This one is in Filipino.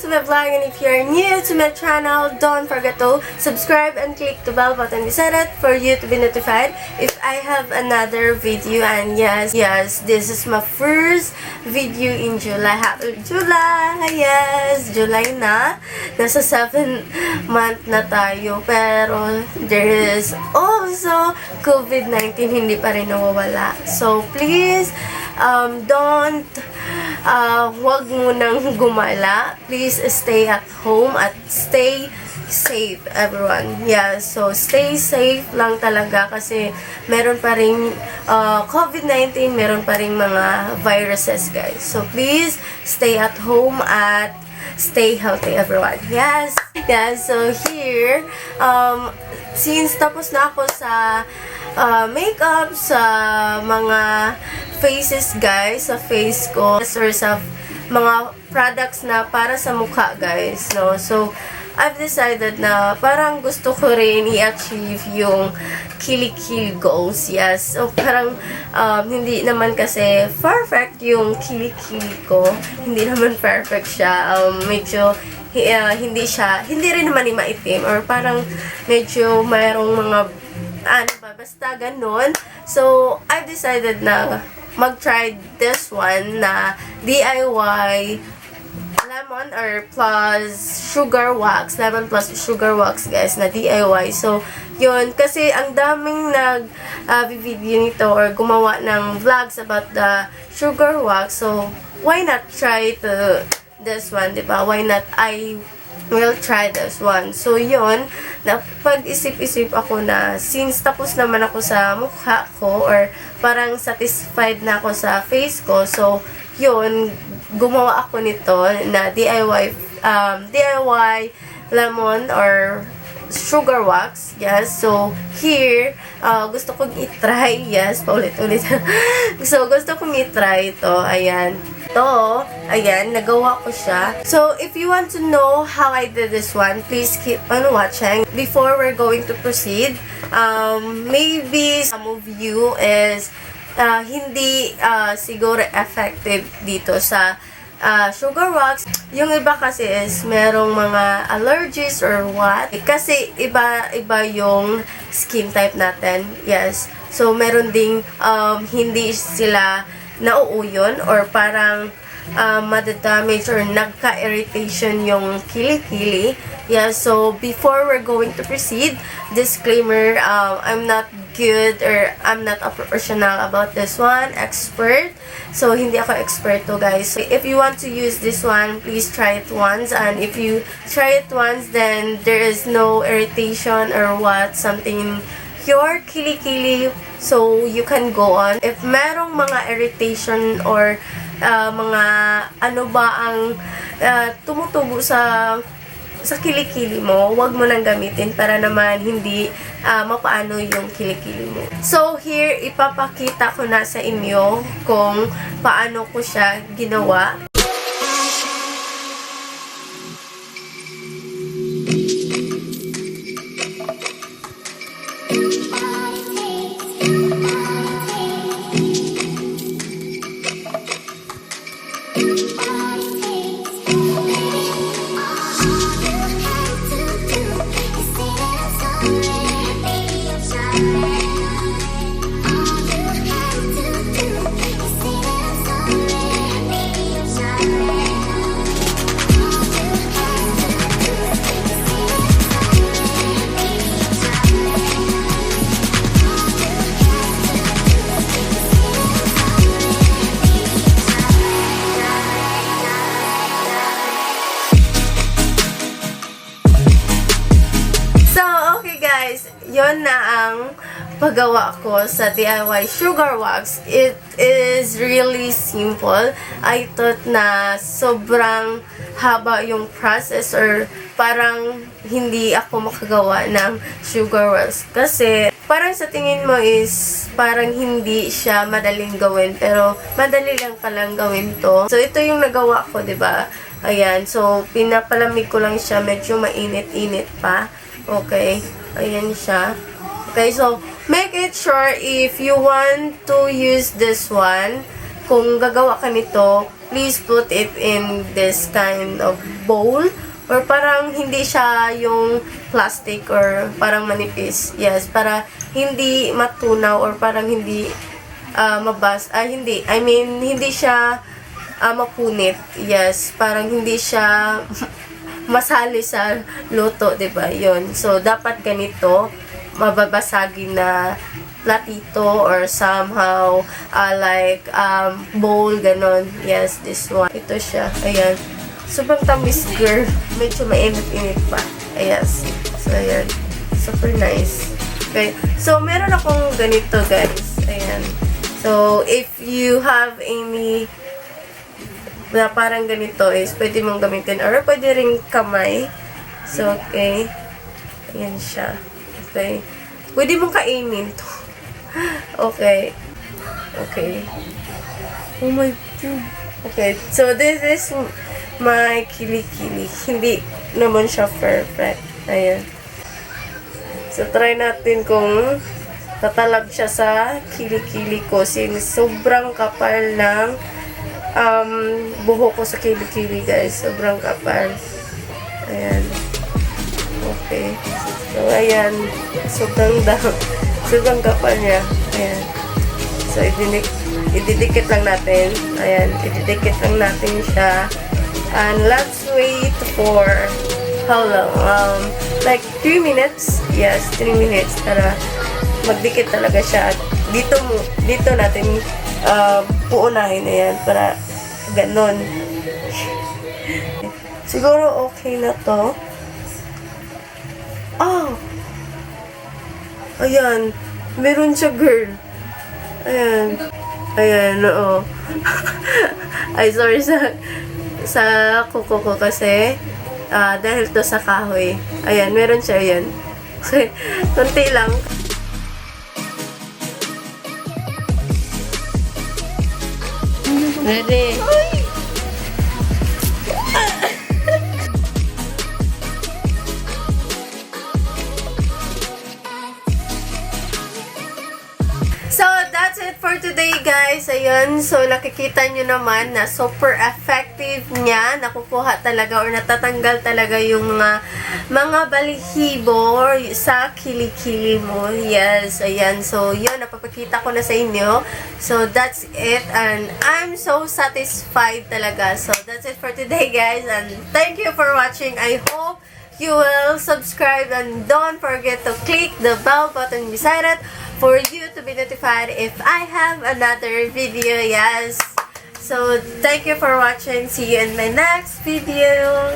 to my vlog, and if you're new to my channel, don't forget to subscribe and click the bell button beside it for you to be notified if I have another video. And yes, this is my first video in July. Happy July! Yes, July na. Nasa 7th month na tayo, pero there is also COVID-19 hindi pa rin nawawala. So please, don't huwag mo nang gumala. Please stay at home at stay safe, everyone. Yeah, so stay safe lang talaga kasi meron pa ring COVID-19, meron pa ring mga viruses, guys. So please stay at home at stay healthy, everyone. Yes. Yeah, so here, since tapos na ako sa makeup, sa mga faces, guys, sa face ko, or sa mga products na para sa mukha, guys, no? So, I've decided na parang gusto ko rin i-achieve yung Kili-kiki goals. Yes. So, parang hindi naman kasi perfect yung Kili-kiki ko. Hindi naman perfect siya. Medyo hindi rin naman maitim, or parang medyo mayroong mga basta ganun. So, I've decided na mag-try this one na DIY lemon or plus sugar wax. Lemon plus sugar wax, guys, na DIY. So, yun. Kasi ang daming video nito or gumawa ng vlogs about the sugar wax. So, why not try this one, diba? Why not I will try this one. So, yun. Pag-isip-isip ako na since tapos naman ako sa mukha ko or parang satisfied na ako sa face ko. So, yun. Gumawa ako nito na DIY lemon or sugar wax. Yes. So, here, gusto kong i-try. Yes, paulit-ulit. So, gusto kong i-try ito. Ayan. Ito, ayan, nagawa ko siya. So, if you want to know how I did this one, please keep on watching. Before we're going to proceed, maybe some of you is hindi siguro effective dito sa sugar wax. Yung iba kasi is merong mga allergies or what. Kasi iba yung skin type natin. Yes. So, meron ding hindi sila nauuyon or parang madadamage or nagka-irritation yung kilikili. Yeah, so before we're going to proceed, disclaimer, I'm not good or I'm not a professional about this one, expert. So, hindi ako expert to, guys. So, if you want to use this one, please try it once. And if you try it once, then there is no irritation or what, something in your kilikili, so you can go on. If merong mga irritation or mga ano ba ang tumutubo sa kilikili mo, wag mo nang gamitin para naman hindi mapaano yung kilikili mo. So, here, ipapakita ko na sa inyo kung paano ko siya ginawa. Guys, yon na ang paggawa ko sa DIY sugar wax. It is really simple. I thought na sobrang haba yung process or parang hindi ako makagawa ng sugar wax. Kasi parang sa tingin mo is parang hindi siya madaling gawin, pero madali lang palang gawin to. So, ito yung nagawa ko, diba? Ayan. So, pinapalamig ko lang siya. Medyo mainit-init pa. Okay. Ayan siya. Okay, so make it sure if you want to use this one, kung gagawa ka nito, please put it in this kind of bowl. Or parang hindi siya yung plastic or parang manipis. Yes, para hindi matunaw or parang hindi hindi. I mean, hindi siya mapunit. Yes, parang hindi siya masali sa luto, 'di ba? 'Yon. So dapat ganito, mababasagin na platito or somehow like bowl ganon. Yes, this one. Ito siya. Ayan. Sobrang tamis, girl. Medyo mainit-init pa. Ayan. So, ayan. Super nice. Okay. So, meron akong ganito, guys. Ayan. So, if you have any na parang ganito is pwede mong gamitin or pwede ring kamay. So, okay. Ayan siya. Okay. Pwede mong kainin to. Okay. Okay. Oh my God. Okay. So, this is my kili-kili. Hindi naman siya perfect. Ayan. So, try natin kung tatalab siya sa kili-kili ko. Sobrang kapal ng buhok ko sa kili-kili, guys. Sobrang kapal. Ayan. Okay. So, ayan. Sobrang kapal niya. Ayan. So, ididikit lang natin. Ayan. Ididikit lang natin siya. And let's wait for how long? Like 3 minutes. Yes, 3 minutes para magdikit talaga siya. At dito natin puunahin na yan para ganon. Siguro okay na to. Oh! Ayan. Meron siya, girl. Ayan. Ayan, oo. Ay, sorry sa kuko ko kasi dahil to sa kahoy. Ayan, meron siya yan. Kunti lang. Ready? So, that's it for today, guys. Ayun. So, nakikita nyo naman na super effective niya. Nakukuha talaga or natatanggal talaga yung mga balihibo sa kilikili mo. Yes. Ayan. So, yun. Napapakita ko na sa inyo. So, that's it. And I'm so satisfied talaga. So, that's it for today, guys. And thank you for watching. I hope you will subscribe and don't forget to click the bell button beside it for you to be notified if I have another video. Yes. So, thank you for watching. See you in my next video.